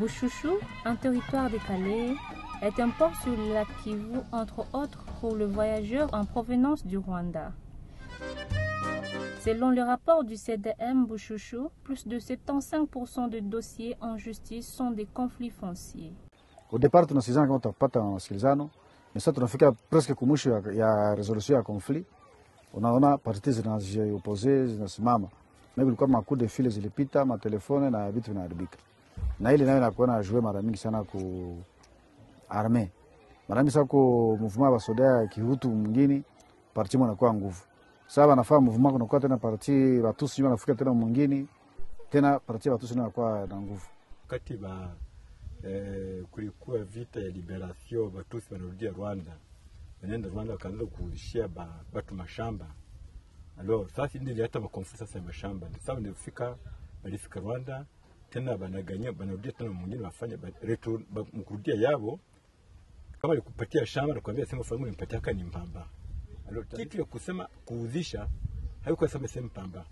Bushushu, un territoire décalé, est un port sur le lac Kivu, entre autres pour le voyageur en provenance du Rwanda. Selon le rapport du CDM Bushushu, plus de 75% de dossiers en justice sont des conflits fonciers. Au départ tunasikilizana kama tutapata masikilizano, na sasa tunafika presque kumwisho ya resolution ya conflit. Unaona parti zinaziopose zinasimama. Na ilikuwa macoup de fil zilipita, matelefone na vitu vinaharibika. Na ile nayo inakuwa na jouer mara mingi sana ku armée. Mara mingi sana ku mouvement wa soda kihutu mwingine parti mwana kwa nguvu. Sasa wanafanya mouvement kunakuwa tena parti Watusi wanafika tena mwingine tena parti Watusi inakuwa na nguvu. Katiba kulikuwa vita ya liberation, Watusi wanarudia Rwanda. Wanaenda Rwanda wakaanza kuulishia watu mashamba. Alors sasa ndio hata makonflikt sasa ya mashamba. Sasa walifika Rwanda tena banaganya banarudia tena mwingine wafanya return mkurudia yao kama alikupatia shamba na kuambia sema fahamu nimpatia kani mpamba. Alors kitu ya kusema kuuzisha haiko sema sema mpamba.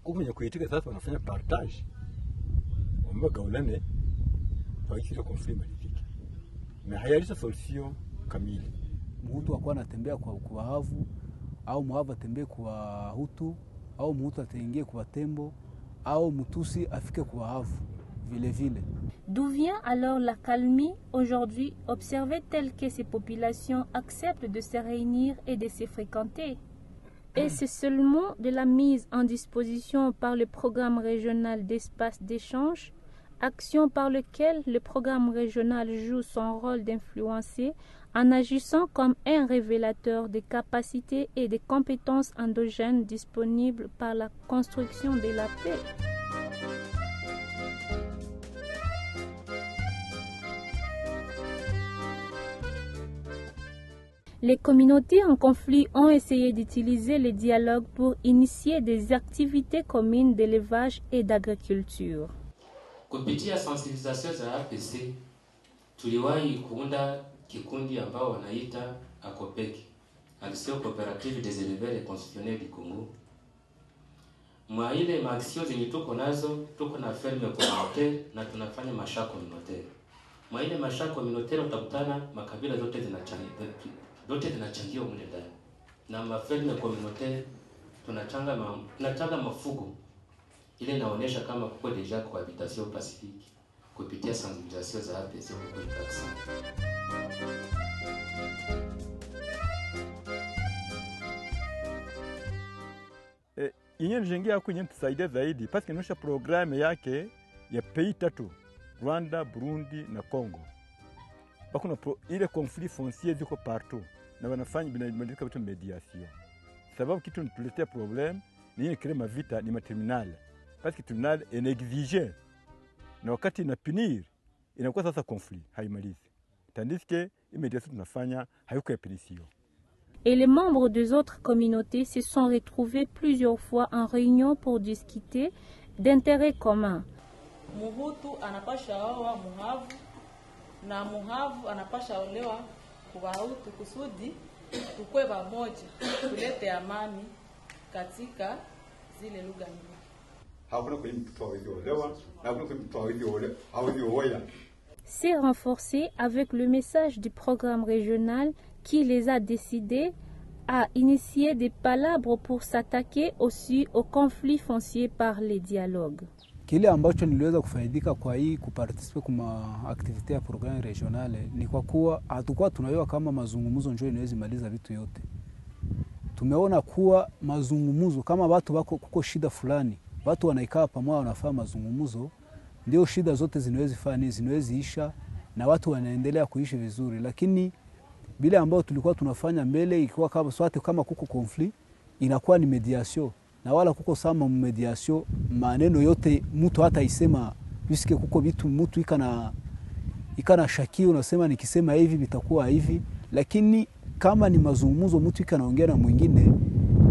Kumenya kuitika sasa wanafanya partage. Wamagaulane kwa hiyo conflict malifiki. Na hayalisha solution kamili. Mtu akwa anatembea kwa Wahavu au Muhavu atembee kwa Hutu au Mhutu atembee kwa Tembo au Mtusi afike kwa Wahavu vile vile. D'où vient alors la calmie aujourd'hui observée telle que ces populations acceptent de se réunir et de se fréquenter? Et c'est seulement de la mise en disposition par le programme régional d'espace d'échange, action par laquelle le programme régional joue son rôle d'influencer en agissant comme un révélateur des capacités et des compétences endogènes disponibles par la construction de la paix. Les communautés en conflit ont essayé d'utiliser le dialogue pour initier des activités communes d'élevage et d'agriculture. Kupitia sensibilisation za APC tuliwahi kuunda kikundi ambao wanaita ACOPEC, Action Coopérative des Éleveurs et Concessionnaires du Congo. Mwa ile maaction zenye tuko nazo, tuko na ferme communautaire na tunafanya masha communautaire. Mwa ile masha communautaire utakutana makabila zote zinachangia mle ndani. Na maferme communautaire tunachanga mafugo. Ile inaonyesha kama kuko deja cohabitation pacifique kupitia sensibilisation za APC huko Pakistan. Inye njengea kwenye tusaidia zaidi paske inosha programu yake ya pei tatu, Rwanda, Burundi na Congo. Bakuna ile conflit foncier ziko partout na wanafanya binadilika vitu mediation. Sababu kitu tuletea problem ni ile krema vita ni materminal. Parce que tribunal inexige na wakati inapinir inakuwa sasa conflit haimalizi. Tandis que immédiatement tunafanya hayuko punition. Et les membres des autres communautés se sont retrouvés plusieurs fois en réunion pour discuter d'intérêts communs. Muhutu anapasha oa Muhavu na Muhavu anapasha olewa kwa Hutu kusudi tukue pamoja tulete amani katika zile lugha mbili. C'est renforcé avec le message du programme régional qui les a décidés à initier des palabres pour s'attaquer aussi aux conflits fonciers par les dialogues. Kile ambacho niliweza kufaidika kwa hii kuparticipe kuma activity ya programme regional ni kwa kuwa hatakuwa tunajua kama mazungumzo njoo inaweza maliza vitu yote. Tumeona kuwa mazungumzo kama watu wako kuko shida fulani, watu wanaikaa pamoja wanafanya mazungumzo, ndio shida zote zinaweza isha na watu wanaendelea kuishi vizuri. Lakini bila ambao tulikuwa tunafanya mbele ikiwa kama swate kama kuko conflict inakuwa ni mediation na wala kuko sama mediation maneno yote mtu hata isema visike kuko vitu mtu ikana shaki unasema nikisema hivi vitakuwa hivi, lakini kama ni mazungumzo mtu ikanaongea na mwingine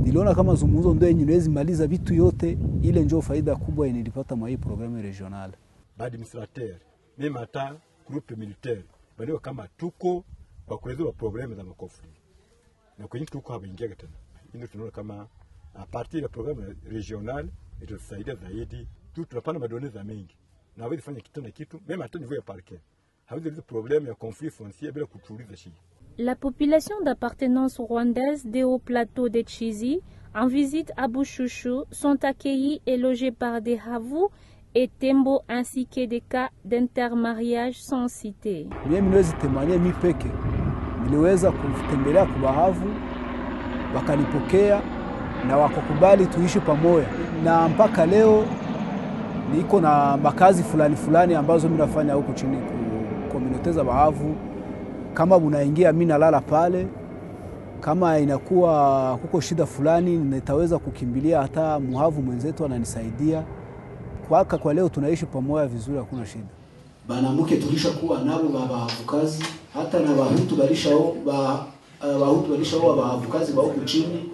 niliona kama mazungumzo ndio inaweza maliza vitu yote. Ile ndio faida kubwa nilipata mwa hii programme regional. Administrateur même hata groupe militaire bali kama tuko kwa kuelewa problème za makonflikt na kwenye tuko hawaingia tena. Ndio tunaona kama a partir ya programme regional itatusaidia zaidi tu tunapana madoneza mengi na hawezi fanya kitu na kitu, meme hata niveau ya parquet hawezi leta problème ya conflit foncier bila kutuliza shii. La population d'appartenance rwandaise des hauts plateaux de Chizi, en visite à Bushushu, sont accueillis et logés par des Havu et Tembo ainsi que des cas d'intermariage sans cité. Mimi niwezi temania mi peke. Niliweza kutembelea kwa Bahavu, wakanipokea na wakakubali tuishi pamoja. Na mpaka leo niko na makazi fulani ambazo mimi nafanya huko chini kwa community za Bahavu. Kama unaingia mimi nalala pale. Kama inakuwa kuko shida fulani nitaweza kukimbilia hata Muhavu mwenzetu ananisaidia. Kwa leo tunaishi pamoja vizuri, hakuna shida. Banamuke tulishakuwa nabo babavukazi, hata na Bahutu balishao babavukazi ba huko chini.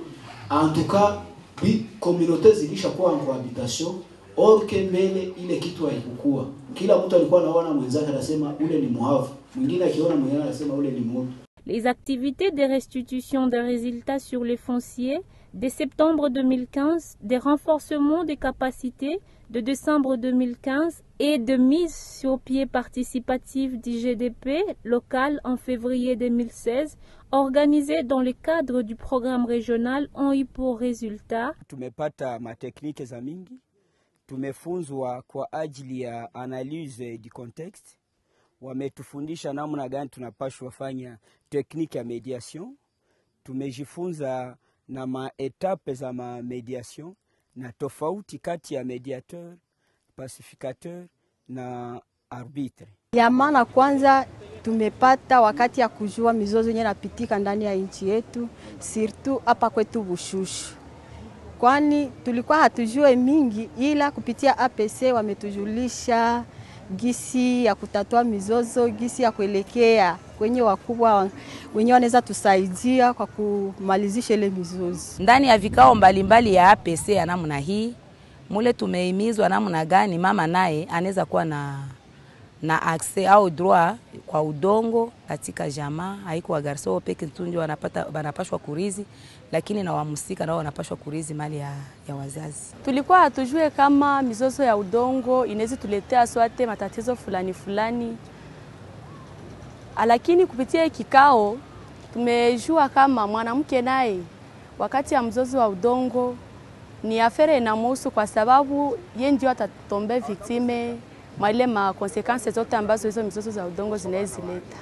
En tout cas, bi communauté zilishakuwa en cohabitation, or que mbele ile kitu haikukua. Kila mtu alikuwa anaona mwenzake anasema ule ni Muhavu, mwingine akiona mwingine anasema ule ni Mutu. Les activités de restitution des résultats sur les fonciers de septembre 2015, des renforcements des capacités de décembre 2015 et de mise sur pied participative du GDP local en février 2016, organisées dans le cadre du programme régional, ont eu pour résultat tumepata mateknike za mingi, tumefunzwa kwa ajili ya analyse du contexte, wametufundisha namna gani tunapaswa fanya tekniki ya mediation, tumejifunza na maetape za mediation na tofauti kati ya mediateur, pacificateur na arbitre. Ya maana kwanza tumepata wakati ya kujua mizozo yenye napitika ndani ya nchi yetu, surtout hapa kwetu Bushushu. Kwani tulikuwa hatujue mingi, ila kupitia APC wametujulisha gisi ya kutatua mizozo, gisi ya kuelekea kwenye wakubwa wenye wanaweza tusaidia kwa kumalizisha ile mizozo. Ndani ya vikao mbalimbali ya APC ya namna hii, mule tumehimizwa namna gani mama naye anaweza kuwa na access au droit kwa udongo katika jamaa. Haiko wa garso peke tu ndio wanapashwa kurizi, lakini na wamusika nao wanapashwa kurizi mali ya wazazi. Tulikuwa hatujue kama mizozo ya udongo inaweza tuletea swate matatizo fulani, lakini kupitia kikao tumejua kama mwanamke naye wakati ya mzozo wa udongo ni afere inamhusu, kwa sababu yeye ndio atatombe victime mwale ma conséquences zote ambazo hizo mizozo za udongo zinazileta.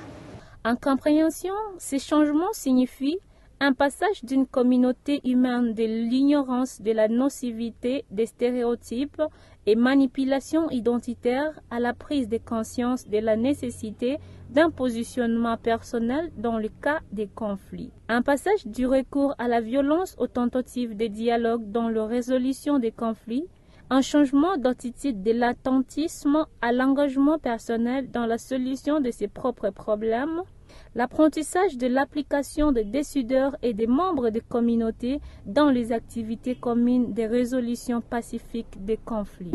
En compréhension, ces changements signifient un passage d'une communauté humaine de l'ignorance de la nocivité des stéréotypes et manipulations identitaires à la prise de conscience de la nécessité d'un positionnement personnel dans le cas des conflits. Un passage du recours à la violence aux tentatives de dialogue dans la résolution des conflits, un changement d'attitude de l'attentisme à l'engagement personnel dans la solution de ses propres problèmes, l'apprentissage de l'application des décideurs et des membres des communautés dans les activités communes de résolution pacifique des conflits.